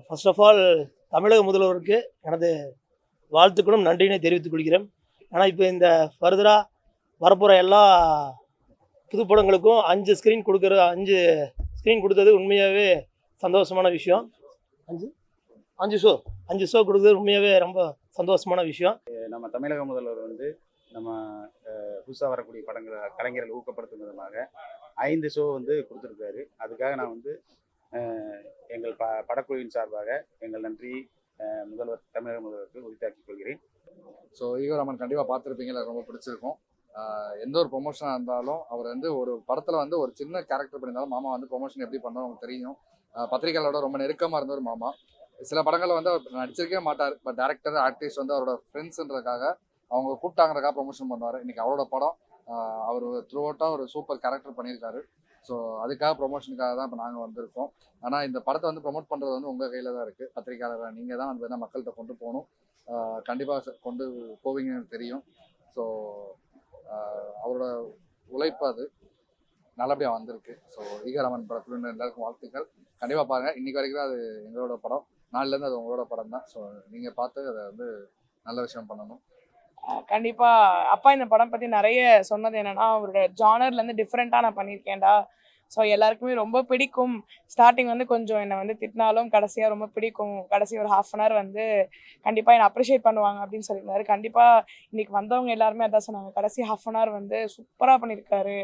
First of all தமிழக முதல்வருக்கு எனது வாழ்த்துக்களும் நன்றியினை தெரிவித்துக் கொள்கிறேன். ஏன்னா இப்போ இந்த ஃபர்தராக வரப்போகிற எல்லா புதுப்படங்களுக்கும் 5 ஸ்க்ரீன் கொடுத்தது உண்மையாகவே சந்தோஷமான விஷயம். 5 5 ஷோ 5 ஷோ கொடுக்குறது உண்மையாகவே ரொம்ப சந்தோஷமான விஷயம். நம்ம தமிழக முதல்வர் வந்து நம்ம புதுசாக வரக்கூடிய கலைஞர்கள் ஊக்கப்படுத்தும் விதமாக 5 ஷோ வந்து கொடுத்துருக்காரு. அதுக்காக நான் வந்து எங்கள் படக்குழுவின் சார்பாக எங்கள் நன்றி தமிழக முதல்வருக்கு உரித்தாக்கிக் கொள்கிறேன். ஸோ ஈகோ ராமன் கண்டிப்பாக பார்த்துருப்பீங்க, எனக்கு ரொம்ப பிடிச்சிருக்கும். எந்த ஒரு ப்ரொமோஷனாக இருந்தாலும் அவர் வந்து ஒரு படத்தில் வந்து ஒரு சின்ன கேரக்டர் பண்ணியிருந்தாலும் மாமா வந்து ப்ரொமோஷன் எப்படி பண்ணணும் அவங்களுக்கு தெரியும். பத்திரிகையாளரோட ரொம்ப நெருக்கமாக இருந்தவர் மாமா. சில படங்களில் வந்து அவர் நடிச்சிருக்கவே மாட்டார், பட் டேரக்டர் ஆர்டிஸ்ட் வந்து அவரோட ஃப்ரெண்ட்ஸுன்றதுக்காக அவங்க கூப்பிட்டாங்கிறதுக்காக ப்ரொமோஷன் பண்ணுவார். இன்றைக்கி அவரோட படம், அவர் த்ரூ அவுட்டாக ஒரு சூப்பர் கேரக்டர் பண்ணியிருக்காரு. ஸோ அதுக்காக ப்ரொமோஷனுக்காக தான் இப்போ நாங்கள் வந்திருக்கோம். ஆனால் இந்த படத்தை வந்து ப்ரொமோட் பண்ணுறது வந்து உங்கள் கையில் தான் இருக்குது. பத்திரிகையாளராக நீங்கள் தான் வந்து மக்கள்கிட்ட கொண்டு போகணும். கண்டிப்பாக கொண்டு போவீங்கன்னு தெரியும். ஸோ அவரோட உழைப்பு அது நல்லபடியாக வந்திருக்கு. ஸோ ஈகராமன் படத்துல எல்லாருக்கும் வாழ்த்துக்கள். கண்டிப்பாக பாருங்கள். இன்றைக்கி வரைக்கும் அது எங்களோட படம், நாளிலேருந்து அது உங்களோட படம் தான். ஸோ நீங்கள் பார்த்து அதை வந்து நல்ல விஷயம் பண்ணணும். கண்டிப்பா அப்பா இந்த படம் பத்தி நிறைய சொன்னது என்னன்னா, அவரோட ஜானர்ல இருந்து டிஃப்ரெண்டா நான் பண்ணியிருக்கேன்டா. ஸோ எல்லாருக்குமே ரொம்ப பிடிக்கும். ஸ்டார்டிங் வந்து கொஞ்சம் என்னை வந்து திட்டினாலும் கடைசியாக ரொம்ப பிடிக்கும். கடைசி ஒரு ½ வந்து கண்டிப்பாக என்னை அப்ரிஷியேட் பண்ணுவாங்க அப்படின்னு சொல்லியிருந்தாரு. கண்டிப்பாக இன்னைக்கு வந்தவங்க எல்லாருமே அதான் சொன்னாங்க. கடைசி ½ வந்து சூப்பராக பண்ணியிருக்காரு,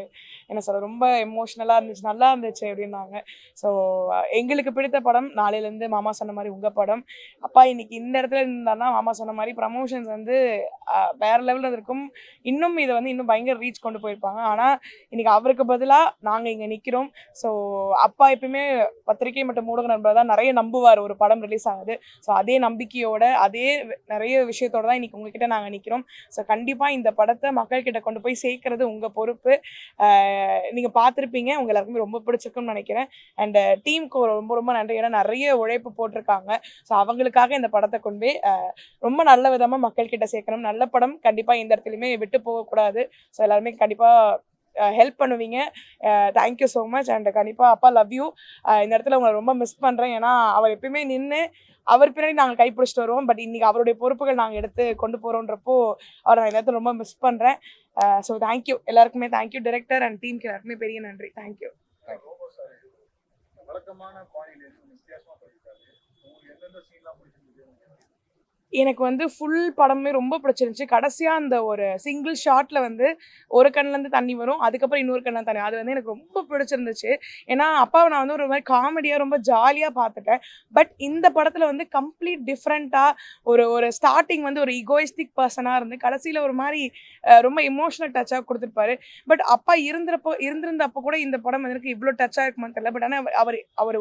என்ன சொல்ல ரொம்ப எமோஷ்னலாக இருந்துச்சு, நல்லா இருந்துச்சு அப்படின்னாங்க. ஸோ எங்களுக்கு பிடித்த படம் நாளையிலேருந்து மாமா சொன்ன மாதிரி உங்கள் படம். அப்பா இன்னைக்கு இந்த இடத்துல இருந்தாருன்னா மாமா சொன்ன மாதிரி ப்ரமோஷன்ஸ் வந்து வேற லெவலில் இருக்கும். இன்னும் இதை வந்து இன்னும் பயங்கர ரீச் கொண்டு போயிருப்பாங்க. ஆனால் இன்னைக்கு அவருக்கு பதிலாக நாங்கள் இங்கே நிற்கிறோம். ஸோ அப்பா எப்பயுமே பத்திரிகை மற்றும் ஊடக நண்பர் தான் நிறைய நம்புவார் ஒரு படம் ரிலீஸ் ஆகுது. ஸோ அதே நம்பிக்கையோட அதே நிறைய விஷயத்தோட தான் இன்னைக்கு உங்ககிட்ட நாங்கள் நிற்கிறோம். ஸோ கண்டிப்பாக இந்த படத்தை மக்கள்கிட்ட கொண்டு போய் சேர்க்கறது உங்கள் பொறுப்பு. நீங்கள் பார்த்துருப்பீங்க, உங்க எல்லாருக்குமே ரொம்ப பிடிச்சிருக்குன்னு நினைக்கிறேன். அண்ட் டீமுக்கு ரொம்ப ரொம்ப நன்றி, ஏன்னா நிறைய உழைப்பு போட்டிருக்காங்க. ஸோ அவங்களுக்காக இந்த படத்தை கொண்டு போய் ரொம்ப நல்ல விதமாக மக்கள்கிட்ட சேர்க்கணும். நல்ல படம் கண்டிப்பாக எந்த இடத்துலையுமே விட்டு போகக்கூடாது. ஸோ எல்லாருமே கண்டிப்பாக ஹெல்ப் பண்ணுவீங்க. Thank you so much. அண்ட் கண்டிப்பாக அப்பா லவ் யூ. இந்த இடத்துல உங்களை ரொம்ப மிஸ் பண்ணுறேன். ஏன்னா அவர் எப்பயுமே நின்று அவர் பின்னாடி நாங்கள் கைப்பிடிச்சிட்டு வருவோம். பட் இன்னைக்கு அவருடைய பொறுப்புகள் நாங்கள் எடுத்து கொண்டு போகிறோன்றப்போ அவரை நான் இந்த இடத்துல ரொம்ப மிஸ் பண்ணுறேன். ஸோ தேங்க்யூ எல்லாருக்குமே. தேங்க்யூ டைரக்டர் அண்ட் டீமுக்கு எல்லாருக்குமே பெரிய நன்றி. தேங்க்யூ. எனக்கு வந்து ஃபுல் படமே ரொம்ப பிடிச்சிருந்துச்சு. கடைசியாக அந்த ஒரு சிங்கிள் ஷாட்டில் வந்து ஒரு கண்ணிலேருந்து தண்ணி வரும், அதுக்கப்புறம் இன்னொரு கண்ணில் தண்ணி, அது வந்து எனக்கு ரொம்ப பிடிச்சிருந்துச்சு. ஏன்னா அப்பாவை நான் வந்து ஒரு மாதிரி காமெடியாக ரொம்ப ஜாலியாக பார்த்துட்டேன். பட் இந்த படத்தில் வந்து கம்ப்ளீட் டிஃப்ரெண்ட்டாக ஒரு ஸ்டார்டிங் வந்து ஒரு ஈகோயிஸ்டிக் பர்சனாக இருந்து கடைசியில் ஒரு மாதிரி ரொம்ப எமோஷனல் டச்சாக கொடுத்துருப்பாரு. பட் அப்பா இருந்திருந்தப்போ கூட இந்த படம் எனக்கு இவ்வளோ டச்சாக இருக்குமான்னு தெரியல. பட் ஆனால் அவர்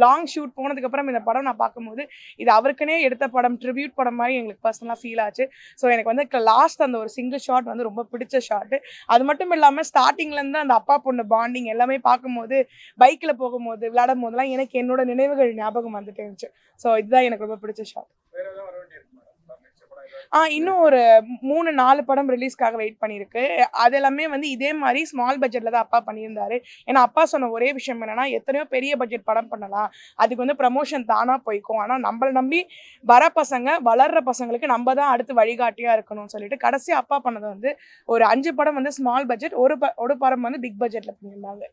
லாங் ஷூட் போனதுக்கப்புறம் இந்த படம் நான் பார்க்கும்போது இது அவருக்குனே எடுத்த படம், ட்ரிபியூட் படம் மாதிரி எங்களுக்கு பர்சனலாக ஃபீல் ஆச்சு. ஸோ எனக்கு வந்து லாஸ்ட் அந்த ஒரு சிங்கிள் ஷாட் வந்து ரொம்ப பிடிச்ச ஷாட்டு. அது மட்டும் இல்லாமல் ஸ்டார்டிங்லேருந்து அந்த அப்பா பொண்ணு பாண்டிங் எல்லாமே பார்க்கும்போது, பைக்கில் போகும்போது விளையாடும் போதெல்லாம் எனக்கு என்னோட நினைவுகள் ஞாபகம் வந்துட்டு இருந்துச்சு. ஸோ இதுதான் எனக்கு ரொம்ப பிடிச்ச ஷாட். இன்னும் ஒரு 3-4 படம் ரிலீஸ்க்காக வெயிட் பண்ணியிருக்கு. அது எல்லாமே வந்து இதே மாதிரி ஸ்மால் பட்ஜெட்டில் தான் அப்பா பண்ணியிருந்தாரு. ஏன்னா அப்பா சொன்ன ஒரே விஷயம் என்னன்னா, எத்தனையோ பெரிய பட்ஜெட் படம் பண்ணலாம், அதுக்கு வந்து ப்ரமோஷன் தானாக போய்க்கும். ஆனால் நம்மளை நம்பி வளர்ற பசங்களுக்கு நம்ம தான் அடுத்து வழிகாட்டியாக இருக்கணும்னு சொல்லிட்டு கடைசி அப்பா பண்ணது வந்து ஒரு 5 படம் வந்து ஸ்மால் பட்ஜெட், ஒரு படம் வந்து பிக் பட்ஜெட்டில் பண்ணியிருந்தாங்க.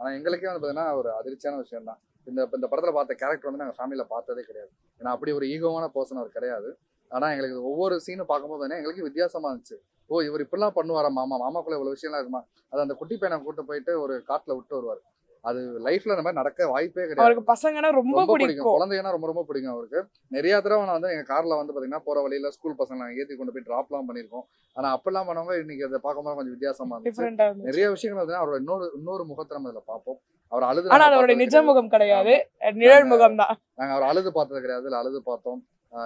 ஆனால் எங்களுக்கே வந்து பார்த்தீங்கன்னா ஒரு அதிர்ச்சியான விஷயம் தான். இந்த படத்தில் பார்த்த கேரக்டர் வந்து நாங்கள் ஃபேமிலியில் பார்த்ததே கிடையாது. ஏன்னா அப்படி ஒரு ஈகோவான பர்சன் அவர் கிடையாது. ஆனால் எங்களுக்கு ஒவ்வொரு சீனும் பார்க்கும்போது எங்களுக்கு வித்தியாசமாக இருந்துச்சு. ஓ, இவர் இப்படிலாம் பண்ணுவாரா, மாமாக்குள்ள இவ்வளோ விஷயம்லாம் இருக்குமா. அது அந்த குட்டி பையனை கூட்டு போயிட்டு ஒரு காட்டில் விட்டு வருவார். அது லைஃப்ல இந்த மாதிரி நடக்க வாய்ப்பே கிடையாது. அவருக்கு பசங்கன்னா ரொம்ப பிடிக்கும், குழந்தைங்கன்னா ரொம்ப ரொம்ப பிடிக்கும் அவருக்கு. நிறைய தடவை நான் வந்து எங்கள் காரில் வந்து பார்த்தீங்கன்னா போகிற வழியில ஸ்கூல் பசங்க நாங்கள் ஏற்றி கொண்டு போய் ட்ராப்லாம் பண்ணியிருக்கோம். ஆனால் அப்பெல்லாம் பண்ணவங்க இன்னைக்கு அதை பார்க்கும்போது கொஞ்சம் வித்தியாசமா இருந்துச்சு. நிறைய விஷயங்கள் வந்து அவரோட இன்னொரு முகத்தை நம்ம இதில் பார்ப்போம். அவர் அழுது, ஆனால் அதோட நிஜ முகம் கிடையாது, நிழல் முகம் தான். நாங்கள் அவர் அழுது பார்த்தது கிடையாது, இல்லை அழுது பார்த்தோம்.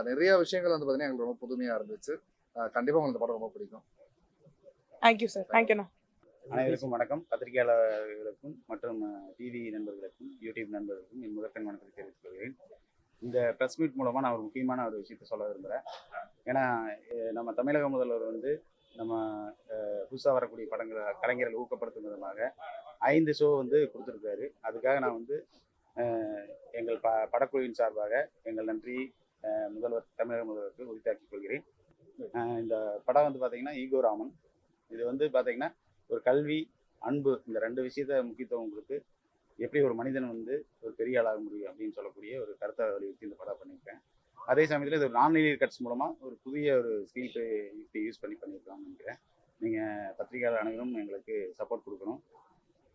நிறைய விஷயங்கள் வந்து பார்த்தீங்கன்னா எங்களுக்கு ரொம்ப புதுமையாக இருந்துச்சு. கண்டிப்பாக உங்களுக்கு இந்த படம் ரொம்ப பிடிக்கும். Thank you sir. தேங்க்யூண்ணா. அனைவருக்கும் வணக்கம். பத்திரிகையாளர்களுக்கும் மற்றும் டிவி நண்பர்களுக்கும் யூடியூப் நண்பர்களுக்கும் என் முதற்கண் வணக்கத்தை தெரிவித்துக் கொள்கிறேன். இந்த ப்ரெஸ் மீட் மூலமாக நான் ஒரு முக்கியமான ஒரு விஷயத்தை சொல்ல விரும்புகிறேன். ஏன்னா நம்ம தமிழக முதல்வர் வந்து நம்ம புதுசாக வரக்கூடிய கலைஞர்கள் ஊக்கப்படுத்தும் விதமாக 5 ஷோ வந்து கொடுத்துருக்காரு. அதுக்காக நான் வந்து எங்கள் எங்கள் படக்குழுவின் சார்பாக எங்கள் நன்றி முதல்வர் தமிழக முதல்வருக்கு உரித்தாக்கிக் கொள்கிறேன். இந்த படம் வந்து பார்த்தீங்கன்னா ஈகோ ராமன். இது வந்து பார்த்தீங்கன்னா ஒரு கல்வி, அன்பு இந்த 2 விஷயத்த முக்கியத்துவம் கொடுத்து எப்படி ஒரு மனிதன் வந்து ஒரு பெரிய ஆளாக முடியும் அப்படின்னு சொல்லக்கூடிய ஒரு கருத்தை வலியுறுத்தி இந்த படம் பண்ணியிருக்கேன். அதே சமயத்தில் இது ஒரு நான்-லீனியர் கட்ஸ் மூலமாக ஒரு புதிய ஒரு ஸ்கிரீன் ப்ளே யூஸ் பண்ணியிருக்கலாம்னு நினைக்கிறேன். நீங்கள் பத்திரிகையாளர் அனைவரும் எங்களுக்கு சப்போர்ட் கொடுக்கணும்.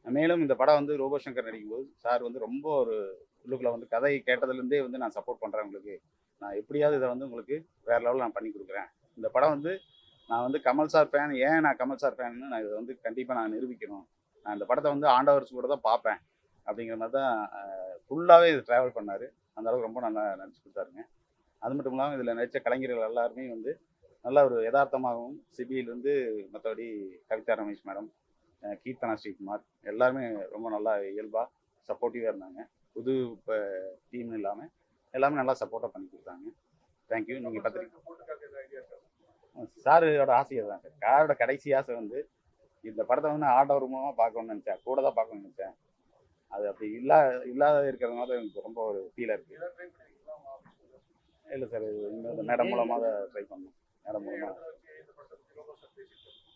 மேலும் இந்த படம் வந்து ரோபோ சங்கர் நடிக்கும்போது சார் வந்து ரொம்ப ஒரு உள்ளுக்குள்ள வந்து கதை கேட்டதுலேருந்தே வந்து நான் சப்போர்ட் பண்ணுறேன் உங்களுக்கு, நான் எப்படியாவது இதை வந்து உங்களுக்கு வேற லெவலில் நான் பண்ணி கொடுக்குறேன். இந்த படம் வந்து நான் வந்து கமல் சார் ஃபேன். ஏன் நான் கமல் சார் ஃபேன்னு நான் இதை வந்து கண்டிப்பாக நான் நிரூபிக்கணும். நான் இந்த படத்தை வந்து ஆண்டவர்ஸ் கூட தான் பார்ப்பேன் அப்படிங்கிற மாதிரி தான் ஃபுல்லாகவே இது ட்ராவல் பண்ணார். அந்த அளவுக்கு ரொம்ப நல்லா நடிச்சு கொடுத்தாருங்க. அது மட்டும் இல்லாமல் இதில் நடித்த கலைஞர்கள் எல்லாருமே வந்து நல்ல ஒரு யதார்த்தமாகவும், சிபியிலேருந்து மற்றபடி கவிதா ரமேஷ் மேடம், கீர்த்தனா ஸ்ரீகுமார் எல்லாருமே ரொம்ப நல்லா இயல்பாக சப்போர்ட்டிவாக இருந்தாங்க. புது இப்போ டீம்னு இல்லாமல் எல்லாமே நல்லா சப்போர்ட்டாக பண்ணி கொடுத்தாங்க. தேங்க்யூ. நீங்கள் பத்திரிக்கை சாரோட ஆசையை தான் சார். காரோட கடைசி ஆசை வந்து இந்த படத்தை வந்து நான் ஆண்டவர் மூலமாக பார்க்கணும்னு நினச்சேன், கூட தான் பார்க்கணும்னு நினச்சேன். அது அப்படி இல்லாத இருக்கிறதுனால எனக்கு ரொம்ப ஒரு ஃபீலாக இருக்குது. இல்லை சார், இந்த மேடம் மூலமாக தான் ட்ரை பண்ணோம். மேடம் மூலமாக.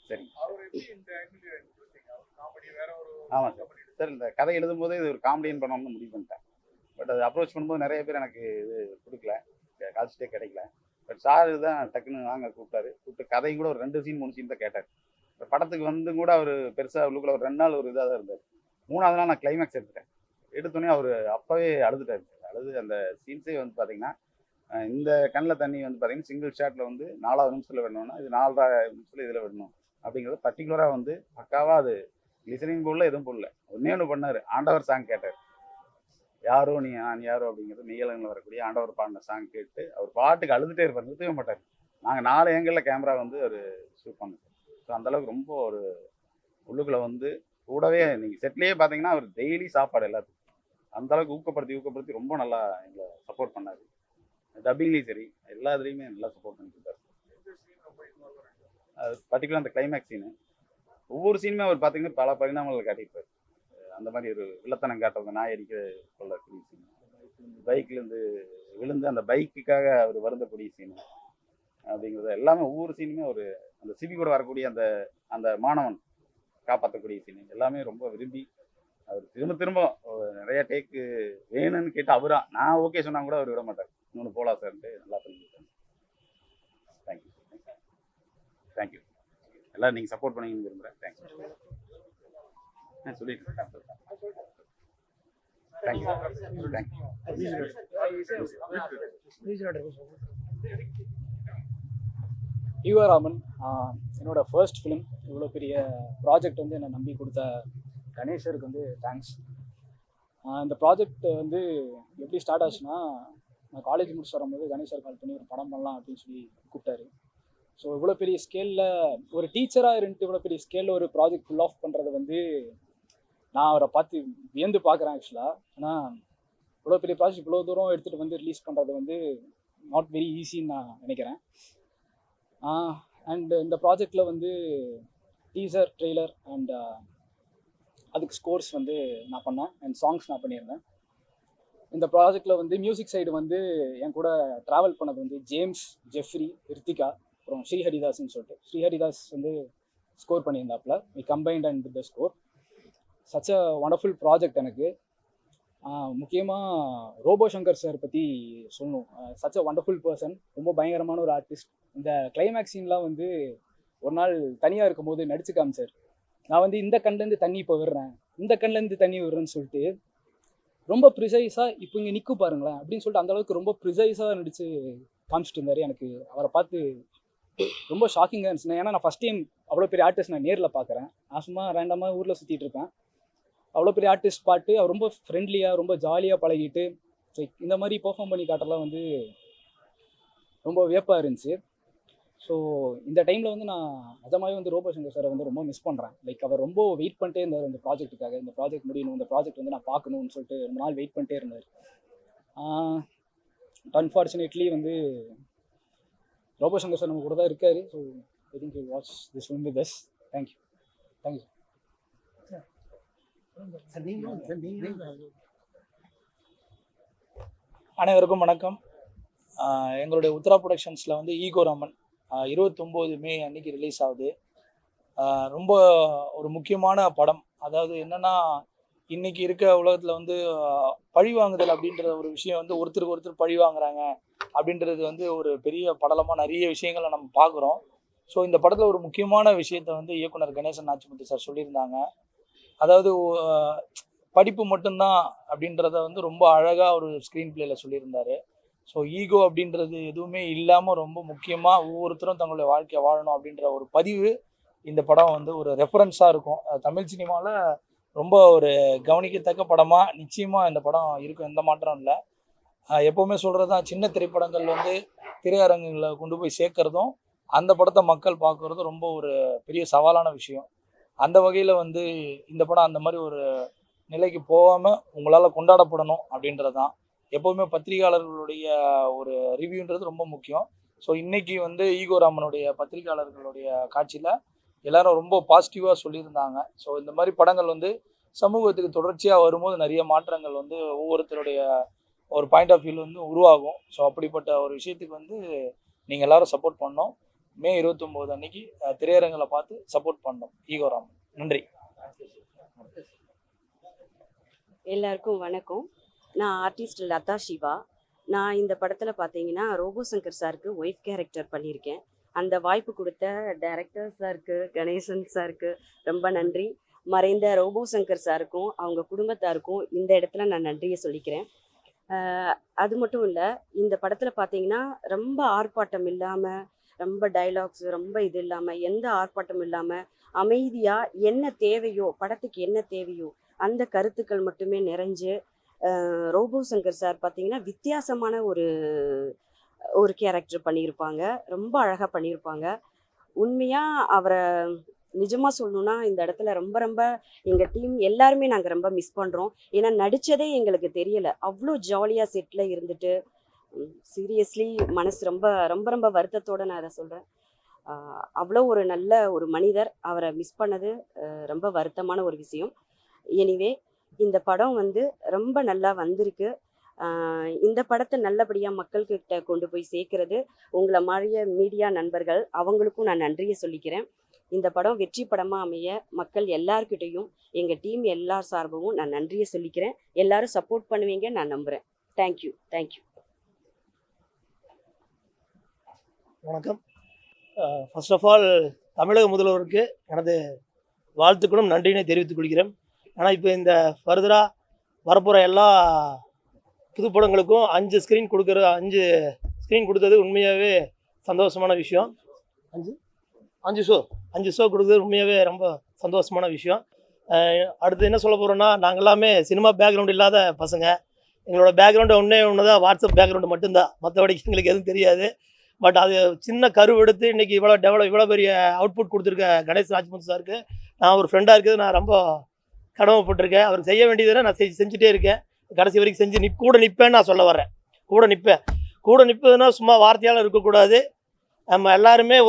சரிங்க. ஆமாம் சார். சார் இந்த கதை எழுதும் போதே இது ஒரு காமெடின்னு பண்ணணும்னு முடிவு பண்ணிட்டேன். பட் அது அப்ரோச் பண்ணும்போது நிறைய பேர் எனக்கு இது கொடுக்கல, கால்ஷீட்டே கிடைக்கல. பட் சார் தான் டக்குன்னு வாங்க கூப்பிட்டு கதையும் கூட ஒரு 2 சீன் 3 சீன் தான் கேட்டார். இப்போ படத்துக்கு வந்து கூட அவர் பெருசாக உள்ளுக்குள்ள ஒரு 2 நாள் ஒரு இதாக தான் இருந்தார். 3ஆவது நாள் நான் கிளைமேக்ஸ் எடுத்தோடனே அவர் அப்போவே அழுதுட்டார். அழுது அந்த சீன்ஸே வந்து பார்த்தீங்கன்னா இந்த கண்ணில் தண்ணி வந்து பார்த்தீங்கன்னா சிங்கிள் ஷாட்டில் வந்து 4வது நிமிஷத்தில் விடணும்னா இது 4.5 நிமிஷத்தில் இதில் விடணும் அப்படிங்கிறது பர்டிகுலராக வந்து பக்காவாக அது லிசனிங் போடல, எதுவும் போடல. ஒன்றே ஒன்று பண்ணார், ஆண்டவர் சாங் கேட்டார். யாரோ நீ நான் யாரோ அப்படிங்கிறது மெய்யலங்களில் வரக்கூடிய ஆண்டவர் பாடின சாங் கேட்டு அவர் பாட்டுக்கு அழுதுகிட்டே இருப்பார், நிறுத்தவே மாட்டார். நாங்கள் 4 ஏங்கிளில் கேமரா வந்து ஒரு ஷூட் பண்ணோம். ஸோ அந்தளவுக்கு ரொம்ப ஒரு உள்ளுக்குள்ளே வந்து கூடவே நீங்கள் செட்லேயே பார்த்தீங்கன்னா அவர் டெய்லி சாப்பாடு எல்லாத்துக்கும் அந்தளவுக்கு ஊக்கப்படுத்தி ரொம்ப நல்லா எங்களை சப்போர்ட் பண்ணார். டப்பிங்லேயும் சரி எல்லாத்துலேயுமே நல்லா சப்போர்ட் பண்ணி கொடுத்தாரு. அது பர்டிகுலர் அந்த கிளைமேக்ஸ் சீனு ஒவ்வொரு சீனுமே அவர் பார்த்தீங்கன்னா பல பரிணாமங்களை காட்டியிருப்பார். அந்த மாதிரி ஒரு வில்லத்தனம் காட்டுறது, நாய் அடிக்க கொள்ளக்கூடிய சீனு, பைக்லேருந்து விழுந்து அந்த பைக்குக்காக அவர் வருந்தக்கூடிய சீனு அப்படிங்கிறது எல்லாமே ஒவ்வொரு சீனுமே ஒரு அந்த சிபி கூட வரக்கூடிய அந்த அந்த மாணவன் காப்பாற்றக்கூடிய சீனு எல்லாமே ரொம்ப விரும்பி அவர் திரும்ப நிறைய டேக்கு வேணும்னு கேட்டு அவரா நான் ஓகே சொன்னா கூட அவர் விட மாட்டார். இன்னொன்று போகலாம் சார்ன்ட்டு நல்லா பண்ணிக்கிட்டேன். Thank you thank you. எல்லாம் நீங்கள் சப்போர்ட் பண்ணீங்கன்னு விரும்புகிறேன். தேங்க்யூ. சொல்லிட்டு தேங்க்யூ தேங்க்யூ. ஈகோ ராமன் என்னோட ஃபர்ஸ்ட் ஃபிலிம். இவ்வளோ பெரிய ப்ராஜெக்ட் வந்து என்னை நம்பி கொடுத்த கணேஷருக்கு வந்து தேங்க்ஸ். இந்த ப்ராஜெக்ட் வந்து எப்படி ஸ்டார்ட் ஆச்சுன்னா, நான் காலேஜ் முடிச்சு வரும்போது கணேஷர் கால் பண்ணி ஒரு படம் பண்ணலாம் அப்படின்னு சொல்லி கூப்பிட்டாரு. ஸோ இவ்வளோ பெரிய ஸ்கேலில் ஒரு டீச்சராக இருந்துட்டு இவ்வளோ பெரிய ஸ்கேலில் ஒரு ப்ராஜெக்ட் ஃபுல் ஆஃப் பண்ணுறது வந்து நான் அவரை பார்த்து வியந்து பார்க்குறேன் ஆக்சுவலாக. ஆனால் இவ்வளோ பெரிய ப்ராஜெக்ட் இவ்வளோ தூரம் எடுத்துகிட்டு வந்து ரிலீஸ் பண்ணுறது வந்து நாட் வெரி ஈஸின்னு நான் நினைக்கிறேன். அண்ட் இந்த ப்ராஜெக்டில் வந்து டீசர், ட்ரெய்லர் அண்ட் அதுக்கு ஸ்கோர்ஸ் வந்து நான் பண்ணேன் அண்ட் சாங்ஸ் நான் பண்ணியிருந்தேன். இந்த ப்ராஜெக்டில் வந்து மியூசிக் சைடு வந்து என் கூட ட்ராவல் பண்ணது வந்து ஜேம்ஸ், ஜெஃப்ரி, ரித்திகா, அப்புறம் ஸ்ரீஹரிதாஸ்ன்னு சொல்லிட்டு ஸ்ரீஹரிதாஸ் வந்து ஸ்கோர் பண்ணியிருந்தாப்புல. We combined and with the score. Such a wonderful project. எனக்கு முக்கியமாக ரோபோ சங்கர் சார் பற்றி சொல்லணும். சச் அ வண்டர்ஃபுல் பர்சன், ரொம்ப பயங்கரமான ஒரு ஆர்டிஸ்ட். இந்த கிளைமேக்ஸ் சீன்லாம் வந்து ஒரு நாள் தனியாக இருக்கும் போது நடிச்சு காமிச்சார். நான் வந்து இந்த கண்லேருந்து தண்ணி இப்போ விடுறேன், இந்த கண்லேருந்து தண்ணி விடுறேன்னு சொல்லிட்டு ரொம்ப ப்ரிசைஸாக இப்போ இங்கே நிற்க பாருங்களேன் அப்படின்னு சொல்லிட்டு அந்தளவுக்கு ரொம்ப ப்ரிசைஸாக நடித்து காமிச்சிட்டு இருந்தார். எனக்கு அவரை பார்த்து ரொம்ப ஷாக்கிங்காக இருந்துச்சு. ஏன்னா நான் ஃபஸ்ட் டைம் அவ்வளோ பெரிய ஆர்டிஸ்ட் நான் நேரில் பார்க்குறேன். நான் சும்மா ரேண்டமாக ஊரில் சுற்றிட்டு இருப்பேன். அவ்வளோ பெரிய ஆர்டிஸ்ட் பாட்டு அவர் ரொம்ப ஃப்ரெண்ட்லியாக ரொம்ப ஜாலியாக பழகிட்டு இந்த மாதிரி பெர்ஃபார்ம் பண்ணி காட்டலாம் வந்து ரொம்ப வியப்பாக இருந்துச்சு. ஸோ இந்த டைமில் வந்து நான் நிஜமாவே வந்து ரோபோ சங்கர் சாரை வந்து ரொம்ப மிஸ் பண்ணுறேன். லைக் அவர் ரொம்ப வெயிட் பண்ணிட்டே இருந்தார் இந்த ப்ராஜெக்ட்டுக்காக. இந்த ப்ராஜெக்ட் முடியணும், இந்த ப்ராஜெக்ட் வந்து நான் பார்க்கணும்னு சொல்லிட்டு ரொம்ப நாள் வெயிட் பண்ணிட்டே இருந்தார். அன்ஃபார்ச்சுனேட்லி வந்து ரோபோ சங்கர் சார் நம்ம கூட தான் இருக்காரு. So I think you watch this film with us. Thank you thank you sir. நீங்கள் அனைவருக்கும் வணக்கம். எங்களுடைய உத்தரா ப்ரொடக்ஷன்ஸில் வந்து ஈகோ ராமன் 29 மே அன்னைக்கு ரிலீஸ் ஆகுது. ரொம்ப ஒரு முக்கியமான படம். அதாவது என்னென்னா, இன்றைக்கி இருக்க உலகத்தில் வந்து பழி வாங்குதல் அப்படின்ற ஒரு விஷயம் வந்து ஒருத்தருக்கு ஒருத்தர் பழி வாங்குறாங்க அப்படின்றது வந்து ஒரு பெரிய படலமாக நிறைய விஷயங்களை நம்ம பார்க்குறோம். ஸோ இந்த படத்தில் ஒரு முக்கியமான விஷயத்தை வந்து இயக்குனர் கணேசன் நாச்சிமுத்து சார் சொல்லியிருந்தாங்க. அதாவது படிப்பு மட்டும்தான் அப்படின்றத வந்து ரொம்ப அழகாக ஒரு ஸ்க்ரீன் பிளேயில் சொல்லியிருந்தார். ஸோ ஈகோ அப்படின்றது எதுவுமே இல்லாமல் ரொம்ப முக்கியமாக ஒவ்வொருத்தரும் தங்களுடைய வாழ்க்கையை வாழணும் அப்படின்ற ஒரு பதிவு இந்த படம் வந்து ஒரு ரெஃபரன்ஸாக இருக்கும். தமிழ் சினிமாவில் ரொம்ப ஒரு கவனிக்கத்தக்க படமாக நிச்சயமாக இந்த படம் இருக்கும், எந்த மாற்றம் இல்லை. எப்போவுமே சொல்கிறது தான், சின்ன திரைப்படங்கள் வந்து திரையரங்குகளில் கொண்டு போய் சேர்க்கறதும் அந்த படத்தை மக்கள் பார்க்குறதும் ரொம்ப ஒரு பெரிய சவாலான விஷயம். அந்த வகையில் வந்து இந்த படம் அந்த மாதிரி ஒரு நிலைக்கு போகாமல் உங்களால் கொண்டாடப்படணும் அப்படின்றது தான். எப்போவுமே பத்திரிகையாளர்களுடைய ஒரு ரிவ்யூன்றது ரொம்ப முக்கியம். ஸோ இன்றைக்கி வந்து ஈகோ ராமனுடைய பத்திரிகையாளர்களுடைய காட்சியில் எல்லாரும் ரொம்ப பாசிட்டிவாக சொல்லியிருந்தாங்க. ஸோ இந்த மாதிரி படங்கள் வந்து சமூகத்துக்கு தொடர்ச்சியாக வரும்போது நிறைய மாற்றங்கள் வந்து ஒவ்வொருத்தருடைய ஒரு பாயிண்ட் ஆஃப் வியூவில் வந்து உருவாகும். ஸோ அப்படிப்பட்ட ஒரு விஷயத்துக்கு வந்து நீங்கள் எல்லாரும் சப்போர்ட் பண்ணோம். மே 29 அன்னைக்கு திரையரங்களை பார்த்து சப்போர்ட் பண்ணோம். ஈகோ ராமன். நன்றி. எல்லாருக்கும் வணக்கம். நான் ஆர்டிஸ்ட் லதா சிவா. நான் இந்த படத்தில் பார்த்தீங்கன்னா ரோபோ சங்கர் சாருக்கு ஒய்ஃப் கேரக்டர் பண்ணியிருக்கேன். அந்த வாய்ப்பு கொடுத்த டைரக்டர் சாருக்கு, கணேசன் சாருக்கு ரொம்ப நன்றி. மறைந்த ரோபோ சங்கர் சாருக்கும் அவங்க குடும்பத்தாருக்கும் இந்த இடத்துல நான் நன்றியை சொல்லிக்கிறேன். அது மட்டும் இல்லை, இந்த படத்தில் பார்த்தீங்கன்னா ரொம்ப ஆர்ப்பாட்டம் இல்லாமல், ரொம்ப டைலாக்ஸ் ரொம்ப இது இல்லாமல், எந்த ஆர்ப்பாட்டம் இல்லாமல் அமைதியாக என்ன தேவையோ, படத்துக்கு என்ன தேவையோ அந்த கருத்துக்கள் மட்டுமே நிறைஞ்சு, ரோபோ சங்கர் சார் பார்த்தீங்கன்னா வித்தியாசமான ஒரு கேரக்டர் பண்ணியிருப்பாங்க. ரொம்ப அழகாக பண்ணியிருப்பாங்க. உண்மையாக அவரை நிஜமாக சொல்லணுன்னா இந்த இடத்துல ரொம்ப ரொம்ப எங்கள் டீம் எல்லாருமே நாங்கள் ரொம்ப மிஸ் பண்ணுறோம். ஏன்னா நடித்ததே எங்களுக்கு தெரியலை. அவ்வளோ ஜாலியாக செட்டில் இருந்துட்டு, சீரியஸ்லி மனசு ரொம்ப ரொம்ப ரொம்ப வருத்தத்தோடு நான் அதை சொல்கிறேன். அவ்வளோ ஒரு நல்ல ஒரு மனிதர். அவரை மிஸ் பண்ணது ரொம்ப வருத்தமான ஒரு விஷயம். எனிவே இந்த படம் வந்து ரொம்ப நல்லா வந்திருக்கு. இந்த படத்தை நல்லபடியாக மக்கள்கிட்ட கொண்டு போய் சேர்க்கறது உங்களை மாதிரியே மீடியா நண்பர்கள், அவங்களுக்கும் நான் நன்றியை சொல்லிக்கிறேன். இந்த படம் வெற்றி படமாக அமைய மக்கள் எல்லார்கிட்டையும் எங்கள் டீம் எல்லார் சார்பும் நான் நன்றியை சொல்லிக்கிறேன். எல்லாரும் சப்போர்ட் பண்ணுவீங்க நான் நம்புகிறேன். தேங்க்யூ. வணக்கம். ஃபர்ஸ்ட் ஆஃப் ஆல் தமிழக முதல்வருக்கு எனது வாழ்த்துக்களும் நன்றியினை தெரிவித்துக் கொள்கிறேன். ஆனால் இப்போ இந்த ஃபர்தராக வரப்போகிற எல்லா புதுப்படங்களுக்கும் 5 ஸ்க்ரீன் கொடுத்தது உண்மையாகவே சந்தோஷமான விஷயம். 5 ஷோ கொடுக்குறது உண்மையாகவே ரொம்ப சந்தோஷமான விஷயம். அடுத்து என்ன சொல்ல போகிறோன்னா, நாங்கள் எல்லாமே சினிமா பேக்ரவுண்டு இல்லாத பசங்க. எங்களோட பேக்ரவுண்டு ஒன்று தான், வாட்ஸ்அப் பேக்ரவுண்டு மட்டும்தான். மற்றபடி எங்களுக்கு எதுவும் தெரியாது. பட் அது சின்ன கருவெடுத்து இன்றைக்கி இவ்வளோ பெரிய அவுட்புட் கொடுத்துருக்க கணேஷ் நாச்சிமுத்து சாருக்கு நான் ஒரு ஃப்ரெண்டாக இருக்கிறது நான் ரொம்ப கடமைப்பட்டிருக்கேன். அவருக்கு செய்ய வேண்டியதுன்னா நான் செஞ்சுட்டே இருக்கேன். கடைசி வரைக்கும் செஞ்சு கூட நிற்பேன்னு நான் சொல்ல வர்றேன். கூட நிற்பதுன்னா சும்மா வார்த்தையால் இருக்கக்கூடாது. நம்ம எல்லாருமே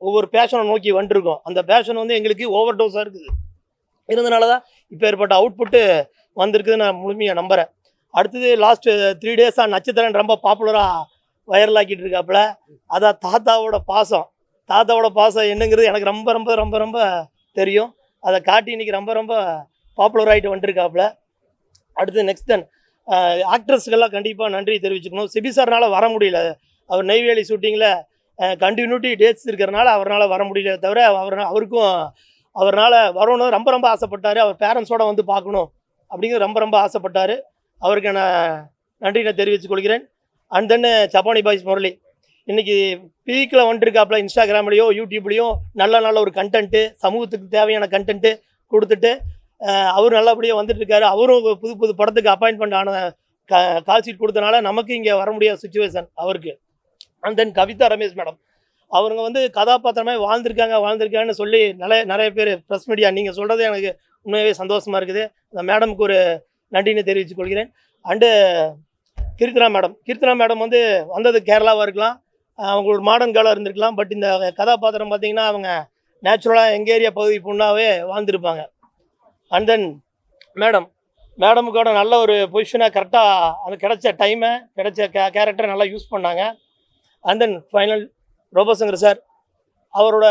ஒவ்வொரு பேஷனை நோக்கி வந்துருக்கோம். அந்த பேஷன் வந்து எங்களுக்கு ஓவர் டோஸாக இருக்குது. இருந்தனால தான் இப்போ ஏற்பட்ட அவுட்புட்டு வந்திருக்குது நான் முழுமையாக நம்புகிறேன். அடுத்தது லாஸ்ட்டு 3 டேஸாக நட்சத்திரன் ரொம்ப பாப்புலராக வைரலாக்கிட்டு இருக்காப்புல. அதான் தாத்தாவோட பாசம் என்னங்கிறது எனக்கு ரொம்ப ரொம்ப ரொம்ப ரொம்ப தெரியும். அதை காட்டி இன்றைக்கி ரொம்ப ரொம்ப பாப்புலர் ஆகிட்டு வந்துருக்காப்புல. அடுத்து நெக்ஸ்ட் தென் ஆக்ட்ரஸ்க்கெல்லாம் கண்டிப்பாக நன்றி தெரிவிச்சுக்கணும். சிபி சார்னால் வர முடியல. அவர் நெய்வேலி ஷூட்டிங்கில் கண்டினியூட்டி டேட்ஸ் இருக்கிறனால அவரால் வர முடியல. தவிர அவரால் வரணும்னு ரொம்ப ரொம்ப ஆசைப்பட்டார். அவர் பேரண்ட்ஸோடு வந்து பார்க்கணும் அப்படிங்கிறது ரொம்ப ரொம்ப ஆசைப்பட்டார். அவருக்கு நான் நன்றி நான் தெரிவித்துக் கொள்கிறேன். அண்ட் தென் சப்பானி பாய்ஸ் முரளி இன்றைக்கி பீக்கில் வந்துருக்காப்புல. இன்ஸ்டாகிராம்லேயோ யூடியூப்லேயும் நல்ல ஒரு கண்டென்ட்டு, சமூகத்துக்கு தேவையான கண்டென்ட்டு கொடுத்துட்டு அவர் நல்லபடியாக வந்துட்டுருக்காரு. அவரும் புது படத்துக்கு அப்பாயின்மெண்ட் ஆன கால் ஷீட் கொடுத்தனால நமக்கு இங்கே வர முடியாத சுச்சுவேஷன் அவருக்கு. And then Kavitha Ramesh madam, அவங்க வந்து கதாபாத்திரமே வாழ்ந்திருக்காங்கன்னு சொல்லி நிறைய பேர் ப்ரெஸ் மீடியா நீங்கள் சொல்கிறது எனக்கு உண்மையாகவே சந்தோஷமாக இருக்குது. அந்த மேடமுக்கு ஒரு நன்றின்னு தெரிவித்துக் கொள்கிறேன். அண்டு கீர்த்தனா மேடம் வந்து வந்தது கேரளாவாக இருக்கலாம், அவங்க ஒரு மாடர்ன் கேர்ளாக இருந்திருக்கலாம். பட் இந்த கதாபாத்திரம் பார்த்திங்கன்னா அவங்க நேச்சுரலாக எங்கள் ஏரியா பகுதி பொண்ணாகவே வாழ்ந்துருப்பாங்க. அண்ட் தென் மேடம் மேடமுக்கோட நல்ல ஒரு பொசிஷனாக கரெக்டாக அது கிடைச்ச டைமை கிடைச்ச கேரக்டரை நல்லா யூஸ் பண்ணாங்க. And then final Robo Shankar sir அவரோட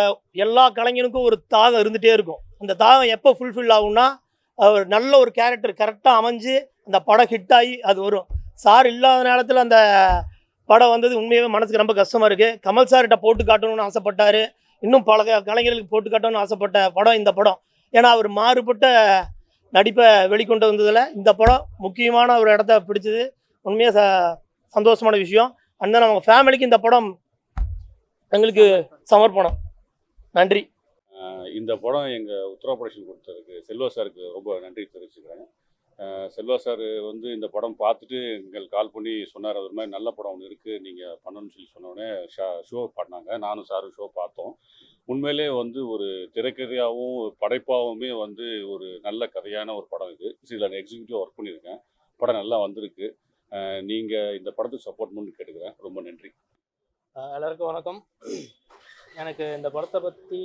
எல்லா கலைஞனுக்கும் ஒரு தாகம் இருந்துகிட்டே இருக்கும். அந்த தாகம் எப்போ ஃபுல்ஃபில் ஆகும்னா அவர் நல்ல ஒரு கேரக்டர் கரெக்டாக அமைஞ்சு அந்த படம் ஹிட் ஆகி அது வரும். சார் இல்லாத நேரத்தில் அந்த படம் வந்தது உண்மையாகவே மனசுக்கு ரொம்ப கஷ்டமாக இருக்குது. கமல் சார்கிட்ட போட்டு காட்டணும்னு ஆசைப்பட்டார். இன்னும் பல கலைஞர்களுக்கு போட்டு காட்டணும்னு ஆசைப்பட்ட படம் இந்த படம். ஏன்னா அவர் மாறுபட்ட நடிப்பை வெளிக்கொண்டு வந்ததில் இந்த படம் முக்கியமான ஒரு இடத்த பிடிச்சது. உண்மையாக சந்தோஷமான விஷயம். அந்த நம்ம ஃபேமிலிக்கு இந்த படம் எங்களுக்கு சமர்ப்பணம். நன்றி. இந்த படம் எங்கள் உத்தரா ப்ரொடக்ஷன் கொடுத்ததுக்கு செல்வா சாருக்கு ரொம்ப நன்றி தெரிவிச்சுக்கிறேன். செல்வா சார் வந்து இந்த படம் பார்த்துட்டு எங்களுக்கு கால் பண்ணி சொன்னார், அது மாதிரி நல்ல படம் ஒன்று இருக்குது நீங்கள் பண்ணணும்னு சொல்லி சொன்னோடனே ஷோ பண்ணாங்க. நானும் சாரும் ஷோ பார்த்தோம். உண்மையிலே வந்து ஒரு திரைக்கதையாகவும் படைப்பாகவுமே வந்து ஒரு நல்ல கதையான ஒரு படம் இது. இதில் நான் எக்ஸிக்யூட்டிவாக ஒர்க் பண்ணியிருக்கேன். படம் நல்லா வந்திருக்கு. நீங்கள் இந்த படத்துக்கு சப்போர்ட் பண்ணி கேட்டுக்கிறேன். ரொம்ப நன்றி. எல்லாருக்கும் வணக்கம். எனக்கு இந்த படத்தை பற்றி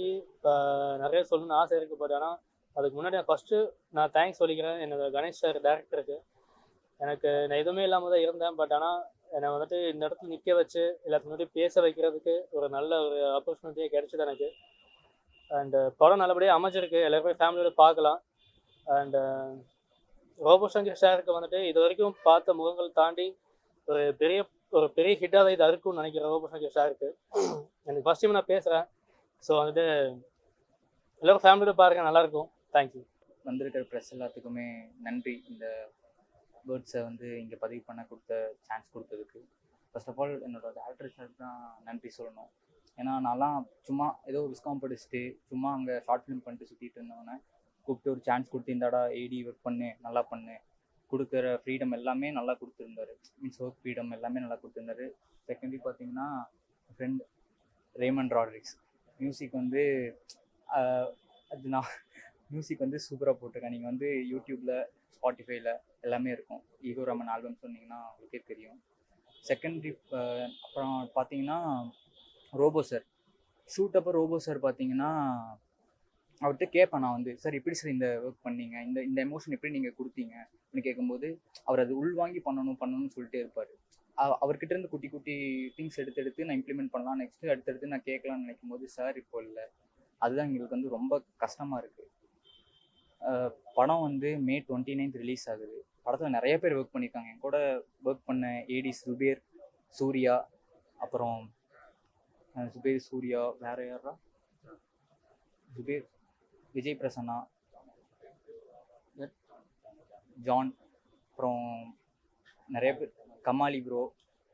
நிறைய சொல்லணும்னு ஆசை இருக்குது. பட் ஆனால் அதுக்கு முன்னாடி நான் தேங்க்ஸ் சொல்லிக்கிறேன் என்னோட கணேஷ் சார் டேரக்டருக்கு. எனக்கு நான் எதுவுமே இல்லாமல் தான் இருந்தேன். பட் ஆனால் என்னை வந்துட்டு இந்த இடத்துல நிற்க வச்சு எல்லாத்துக்கு முன்னாடி பேச வைக்கிறதுக்கு ஒரு நல்ல ஒரு ஆப்பர்ச்சுனிட்டியே கிடைச்சிது எனக்கு. அண்டு படம் நல்லபடியாக அமைச்சிருக்கு. எல்லாருமே ஃபேமிலியோட பார்க்கலாம். அண்டு ரோபோசங்கர் சாருக்கு வந்துட்டு இது வரைக்கும் பார்த்த முகங்கள் தாண்டி ஒரு பெரிய ஹிட்டாக தான் இது இருக்கும்னு நினைக்கிறேன் ரோபோசங்கர் சாருக்கு. எனக்கு ஃபஸ்ட் டைம் நான் பேசுகிறேன். ஸோ வந்துட்டு எல்லோரும் ஃபேமிலியோட பாருங்கள், நல்லாயிருக்கும். தேங்க்யூ. வந்திருக்கிற ப்ரெஸ் எல்லாத்துக்குமே நன்றி. இந்த வேர்ட்ஸை வந்து இங்கே பதிவு பண்ண சான்ஸ் கொடுத்ததுக்கு ஃபர்ஸ்ட் ஆஃப் ஆல் என்னோட டேரக்டர் சார் தான் நன்றி சொல்லணும். ஏன்னா நான்லாம் சும்மா ஏதோ விஸ்காம் படிச்சுட்டு சும்மா அங்கே ஷார்ட் ஃபிலிம் பண்ணிட்டு சுற்றிட்டு இருந்தவொன்னே கூப்பிட்டு ஒரு சான்ஸ் கொடுத்து இந்தாடா ஏடி ஒர்க் பண்ணு, நல்லா பண்ணு, கொடுக்குற ஃப்ரீடம் எல்லாமே நல்லா கொடுத்துருந்தாரு. மீன்ஸ் ஒர்க் ஃப்ரீடம் எல்லாமே நல்லா கொடுத்துருந்தாரு. செகண்ட்லி பார்த்தீங்கன்னா ஃப்ரெண்ட் ரேமண்ட் ராட்ரிக்ஸ் மியூசிக் வந்து அது நான் மியூசிக் வந்து சூப்பராக போட்டிருக்கேன். நீங்கள் வந்து யூடியூப்பில் ஸ்பாட்டிஃபைல எல்லாமே இருக்கும். ஈகோ ராமன் ஆல்பம் சொன்னீங்கன்னா உங்களுக்கே தெரியும். செகண்ட்ரி அப்புறம் பார்த்தீங்கன்னா ரோபோ சார் ஷூட்டப்போ ரோபோ சார் பார்த்தீங்கன்னா அவர்கிட்ட கேட்பேன் நான் வந்து, சார் எப்படி சார் இந்த ஒர்க் பண்ணீங்க, இந்த எமோஷன் எப்படி நீங்கள் கொடுத்தீங்க அப்படின்னு கேட்கும்போது அவர் அது உள்வாங்கி பண்ணணும்னு சொல்லிட்டே இருப்பார். அவர்கிட்ட இருந்து குட்டி குட்டி திங்ஸ் எடுத்து நான் இம்ப்ளிமெண்ட் பண்ணலாம், நெக்ஸ்ட்டு அடுத்தடுத்து நான் கேட்கலான்னு நினைக்கும் போது சார் இப்போ இல்லை. அதுதான் எங்களுக்கு வந்து ரொம்ப கஷ்டமாக இருக்குது. படம் வந்து May 29 ரிலீஸ் ஆகுது. படத்தில் நிறைய பேர் ஒர்க் பண்ணியிருக்காங்க. என் கூட ஒர்க் பண்ண ஏடி சுபேர், சூர்யா, அப்புறம் சுபேர், சூர்யா, வேற யாரா, சுபேர், விஜய் பிரசன்னா, ஜான், அப்புறம் நிறைய பேர், கமாலி ப்ரோ,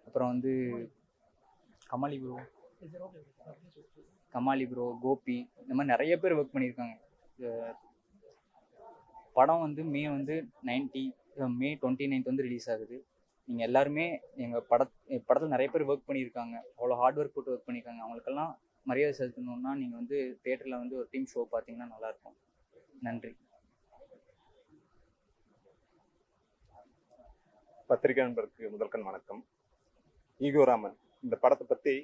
அப்புறம் வந்து கமாலி ப்ரோ, கோபி, இந்த மாதிரி நிறைய பேர் ஒர்க் பண்ணியிருக்காங்க. படம் வந்து May 29 வந்து ரிலீஸ் ஆகுது. நீங்கள் எல்லாருமே எங்கள் படத்தில் நிறைய பேர் ஒர்க் பண்ணியிருக்காங்க. அவ்வளோ ஹார்ட் ஒர்க் போட்டு ஒர்க் பண்ணியிருக்காங்க. அவங்களுக்கெல்லாம் மரியாதை செலுத்தணும்னா நீங்கள் வந்து தியேட்டரில் வந்து ஒரு டீம் ஷோ பார்த்தீங்கன்னா நல்லாயிருக்கும். நன்றி. பத்திரிகை நண்பருக்கு முதல்கண் வணக்கம். ஈகோ ராமன் இந்த படத்தை பற்றி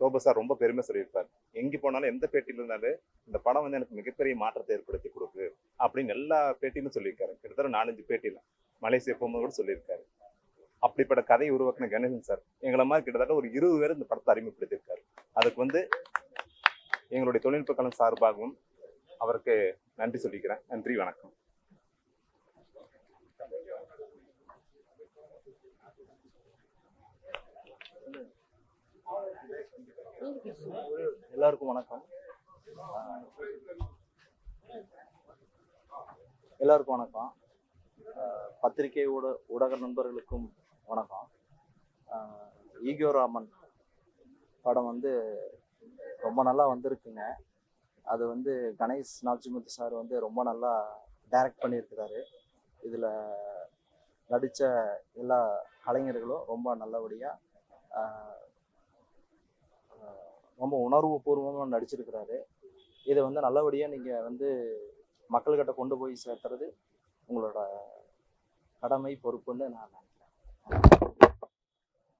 ரோபோ சார் ரொம்ப பெருமை சொல்லியிருப்பார். எங்கே போனாலும் எந்த பேட்டியில் இருந்தாலும் இந்த படம் வந்து எனக்கு மிகப்பெரிய மாற்றத்தை ஏற்படுத்தி கொடுக்கு அப்படின்னு எல்லா பேட்டியிலும் சொல்லியிருக்காரு. கிட்டத்தட்ட 4-5 பேட்டியில் மலேசியா போகும்போது கூட சொல்லியிருக்காரு. அப்படிப்பட்ட கதையை உருவாக்கின கணேசன் சார் எங்களை மாதிரி கிட்டத்தட்ட ஒரு 20 பேர் இந்த படத்தை அறிமுகப்படுத்தியிருக்காரு. அதுக்கு வந்து எங்களுடைய தொழில்நுட்ப கலம் சார்பாகவும் அவருக்கு நன்றி சொல்லிக்கிறேன். நன்றி, வணக்கம். எல்லாருக்கும் வணக்கம். பத்திரிகை ஊடக நண்பர்களுக்கும் வணக்கம். ஈகோ ராமன் படம் வந்து ரொம்ப நல்லா வந்திருக்குங்க. அது வந்து கணேஷ் நாச்சிமுத்து சார் வந்து ரொம்ப நல்லா டைரக்ட் பண்ணியிருக்கிறாரு. இதில் நடித்த எல்லா கலைஞர்களும் ரொம்ப நல்லபடியாக ரொம்ப உணர்வுபூர்வமாக நடிச்சிருக்கிறாரு. இதை வந்து நல்லபடியாக நீங்கள் வந்து மக்கள்கிட்ட கொண்டு போய் சேர்த்துறது உங்களோட கடமை, பொறுப்புன்னு நான்